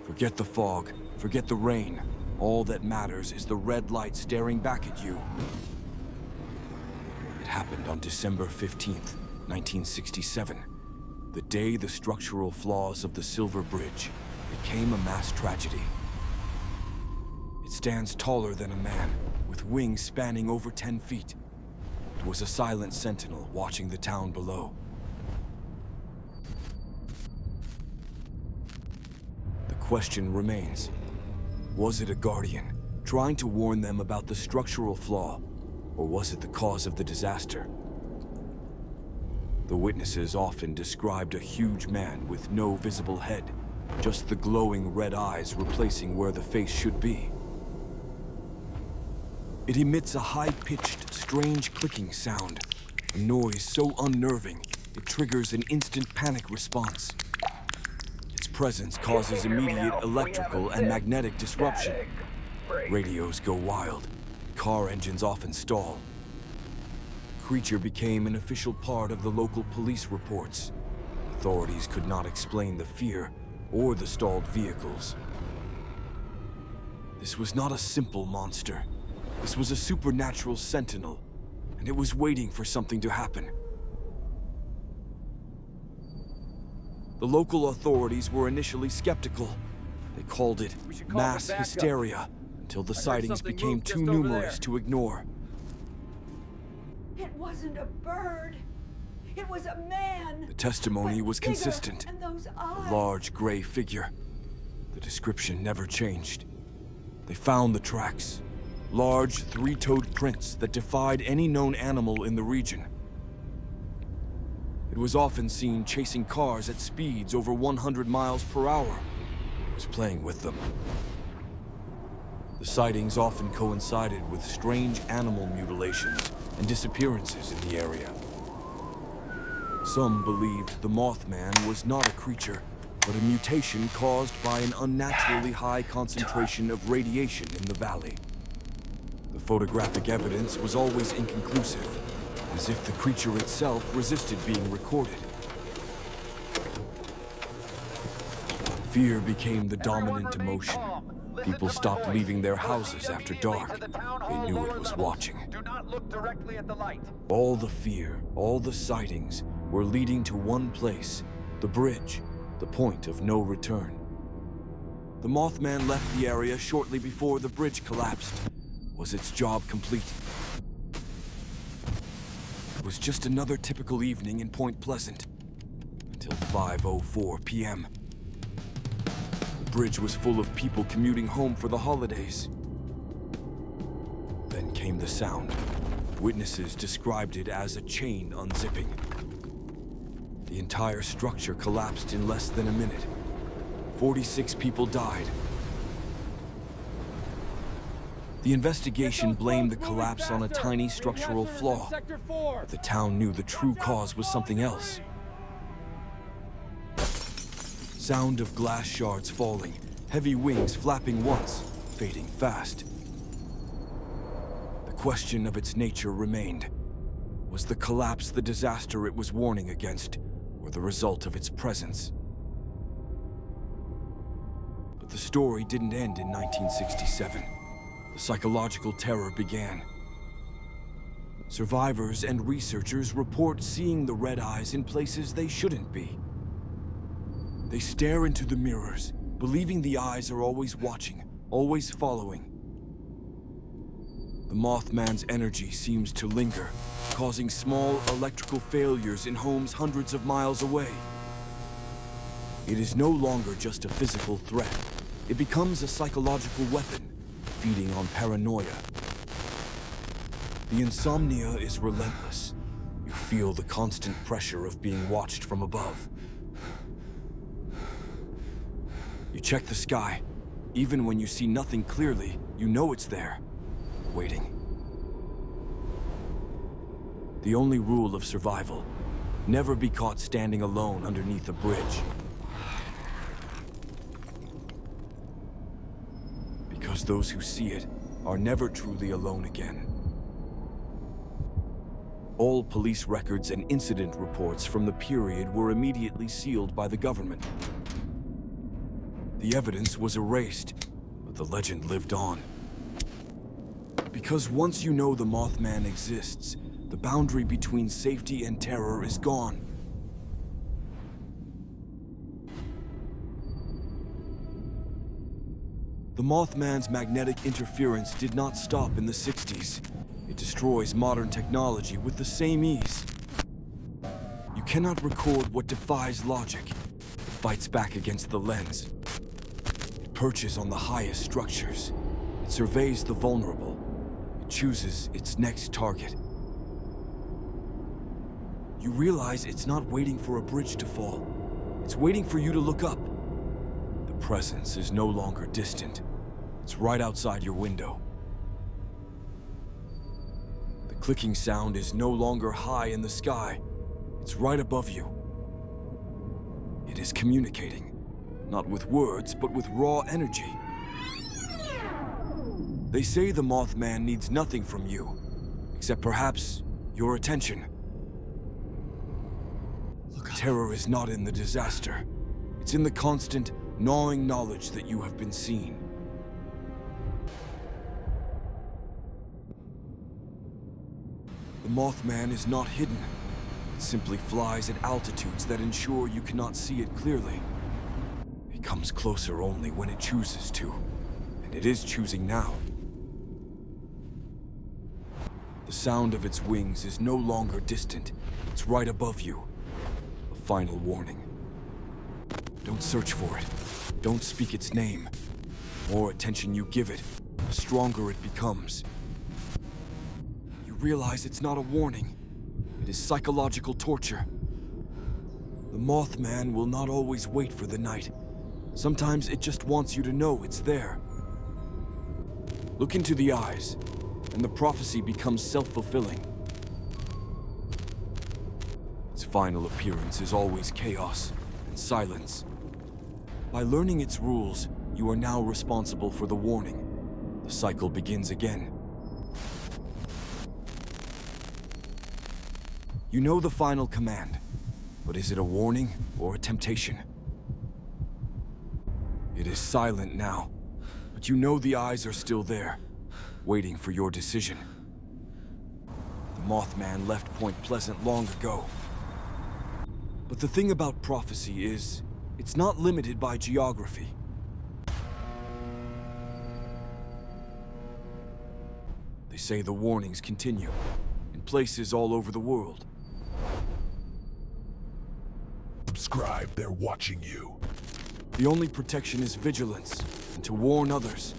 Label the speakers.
Speaker 1: Forget the fog, forget the rain. All that matters is the red light staring back at you. It happened on December 15th, 1967, the day the structural flaws of the Silver Bridge became a mass tragedy. It stands taller than a man, with wings spanning over 10 feet. It was a silent sentinel watching the town below. The question remains, was it a guardian trying to warn them about the structural flaw, or was it the cause of the disaster? The witnesses often described a huge man with no visible head, just the glowing red eyes replacing where the face should be. It emits a high-pitched, strange clicking sound, a noise so unnerving it triggers an instant panic response. Its presence causes immediate electrical and magnetic disruption. Radios go wild, car engines often stall. The creature became an official part of the local police reports. Authorities could not explain the fear or the stalled vehicles. This was not a simple monster. This was a supernatural sentinel, and it was waiting for something to happen. The local authorities were initially skeptical. They called it mass hysteria until the sightings became too numerous to ignore.
Speaker 2: It wasn't a bird. It was a man.
Speaker 1: The testimony was consistent.
Speaker 2: And those eyes.
Speaker 1: A large gray figure. The description never changed. They found the tracks. Large, three-toed prints that defied any known animal in the region. It was often seen chasing cars at speeds over 100 miles per hour. It was playing with them. The sightings often coincided with strange animal mutilations and disappearances in the area. Some believed the Mothman was not a creature, but a mutation caused by an unnaturally high concentration of radiation in the valley. The photographic evidence was always inconclusive, as if the creature itself resisted being recorded. Fear became the dominant emotion. People stopped leaving their houses after dark. They knew it was watching.
Speaker 3: Do not look directly at the light.
Speaker 1: All the fear, all the sightings were leading to one place, the bridge, the point of no return. The Mothman left the area shortly before the bridge collapsed. Was its job complete? It was just another typical evening in Point Pleasant, until 5:04 p.m. The bridge was full of people commuting home for the holidays. Then came the sound. Witnesses described it as a chain unzipping. The entire structure collapsed in less than a minute. 46 people died. The investigation blamed the collapse on a tiny structural flaw, but the town knew the true cause was something else. Sound of glass shards falling, heavy wings flapping once, fading fast. The question of its nature remained. Was the collapse the disaster it was warning against, or the result of its presence? But the story didn't end in 1967. The psychological terror began. Survivors and researchers report seeing the red eyes in places they shouldn't be. They stare into the mirrors, believing the eyes are always watching, always following. The Mothman's energy seems to linger, causing small electrical failures in homes hundreds of miles away. It is no longer just a physical threat. It becomes a psychological weapon, feeding on paranoia. The insomnia is relentless. You feel the constant pressure of being watched from above. You check the sky. Even when you see nothing clearly, you know it's there, waiting. The only rule of survival: never be caught standing alone underneath a bridge. Because those who see it are never truly alone again. All police records and incident reports from the period were immediately sealed by the government. The evidence was erased, but the legend lived on. Because once you know the Mothman exists, the boundary between safety and terror is gone. The Mothman's magnetic interference did not stop in the 60s. It destroys modern technology with the same ease. You cannot record what defies logic. It fights back against the lens. It perches on the highest structures. It surveys the vulnerable. It chooses its next target. You realize it's not waiting for a bridge to fall. It's waiting for you to look up. The presence is no longer distant. It's right outside your window. The clicking sound is no longer high in the sky. It's right above you. It is communicating, not with words, but with raw energy. They say the Mothman needs nothing from you, except perhaps your attention. Terror is not in the disaster. It's in the constant, gnawing knowledge that you have been seen. The Mothman is not hidden. It simply flies at altitudes that ensure you cannot see it clearly. It comes closer only when it chooses to, and it is choosing now. The sound of its wings is no longer distant. It's right above you. A final warning. Don't search for it. Don't speak its name. The more attention you give it, the stronger it becomes. You realize it's not a warning. It is psychological torture. The Mothman will not always wait for the night. Sometimes it just wants you to know it's there. Look into the eyes, and the prophecy becomes self-fulfilling. Its final appearance is always chaos and silence. By learning its rules, you are now responsible for the warning. The cycle begins again. You know the final command, but is it a warning or a temptation? It is silent now, but you know the eyes are still there, waiting for your decision. The Mothman left Point Pleasant long ago. But the thing about prophecy is, it's not limited by geography. They say the warnings continue, in places all over the world.
Speaker 4: Subscribe, they're watching you.
Speaker 1: The only protection is vigilance, and to warn others.